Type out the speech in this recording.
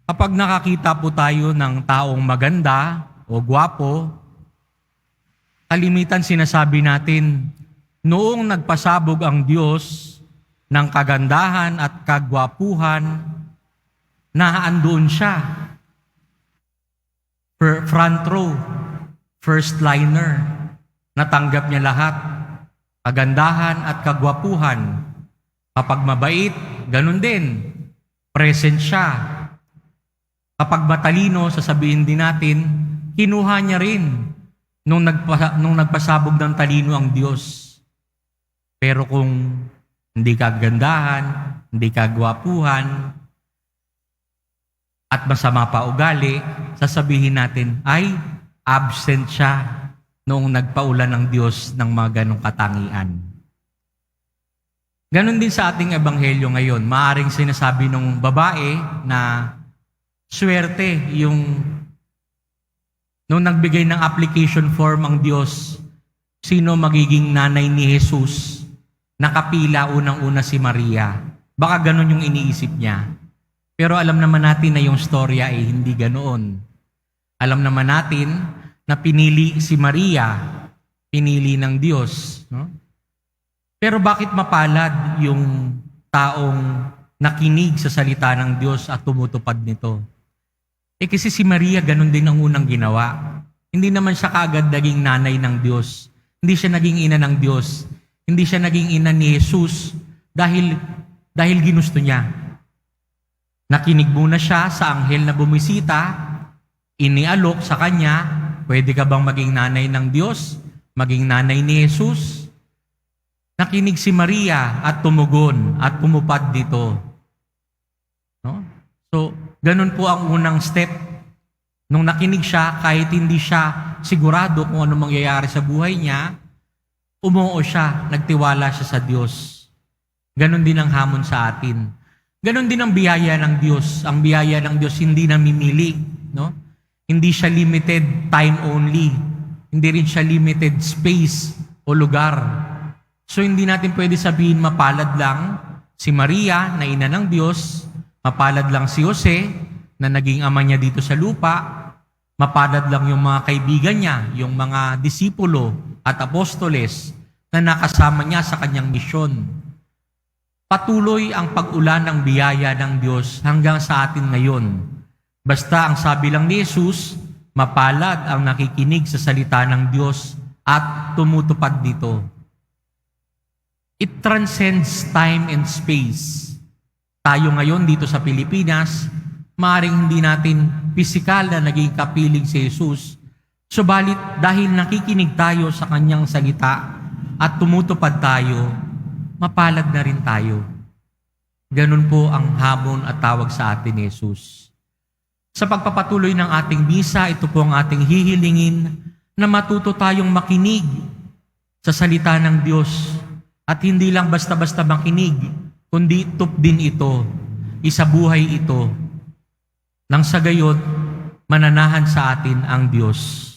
Kapag nakakita po tayo ng taong maganda o gwapo, kalimitan sinasabi natin, noong nagpasabog ang Diyos ng kagandahan at kagwapuhan, naandoon siya. Front row, first liner, natanggap niya lahat. Kagandahan at kagwapuhan. Kapag mabait, ganun din. Present siya. Kapag matalino, sasabihin din natin, kinuha niya rin nung nagpasabog ng talino ang Diyos. Pero kung hindi kagandahan, hindi kagwapuhan, at masama pa ugali, sasabihin natin, ay absent siya noong nagpaulan ng Diyos ng mga ganong katangian. Ganon din sa ating ebanghelyo ngayon. Maaring sinasabi ng babae na swerte yung nung nagbigay ng application form ang Diyos, sino magiging nanay ni Jesus? Nakapila unang-una si Maria. Baka ganon yung iniisip niya. Pero alam naman natin na yung storya ay hindi ganoon. Alam naman natin na pinili si Maria, pinili ng Diyos. No? Pero bakit mapalad yung taong nakinig sa salita ng Diyos at tumutupad nito? Kasi si Maria ganun din ang unang ginawa. Hindi naman siya kaagad naging nanay ng Diyos. Hindi siya naging ina ng Diyos. Hindi siya naging ina ni Jesus dahil ginusto niya. Nakinig muna siya sa anghel na bumisita, inialok sa kanya, pwede ka bang maging nanay ng Diyos? Maging nanay ni Jesus? Nakinig si Maria at tumugon at pumupad dito. No? So, ganun po ang unang step. Nung nakinig siya, kahit hindi siya sigurado kung ano mangyayari sa buhay niya, umuo siya, nagtiwala siya sa Diyos. Ganun din ang hamon sa atin. Ganun din ang biyaya ng Diyos. Ang biyaya ng Diyos hindi namimili. No? Hindi siya limited time only. Hindi rin siya limited space o lugar. So hindi natin pwede sabihin mapalad lang si Maria na ina ng Diyos, mapalad lang si Jose na naging ama niya dito sa lupa, mapalad lang yung mga kaibigan niya, yung mga disipulo at apostoles na nakasama niya sa kanyang misyon. Patuloy ang pag-ulan ng biyaya ng Diyos hanggang sa atin ngayon. Basta ang sabi lang ni Jesus, mapalad ang nakikinig sa salita ng Diyos at tumutupad dito. It transcends time and space. Tayo ngayon dito sa Pilipinas, maaaring hindi natin pisikal na naging kapiling si Jesus. Subalit dahil nakikinig tayo sa kanyang salita at tumutupad tayo, mapalad na rin tayo. Ganun po ang hamon at tawag sa atin ni Jesus. Sa pagpapatuloy ng ating misa, ito po ang ating hihilingin na matuto tayong makinig sa salita ng Diyos at hindi lang basta-basta makinig, kundi tupdin ito, isabuhay ito, nang sa gayon mananahan sa atin ang Diyos.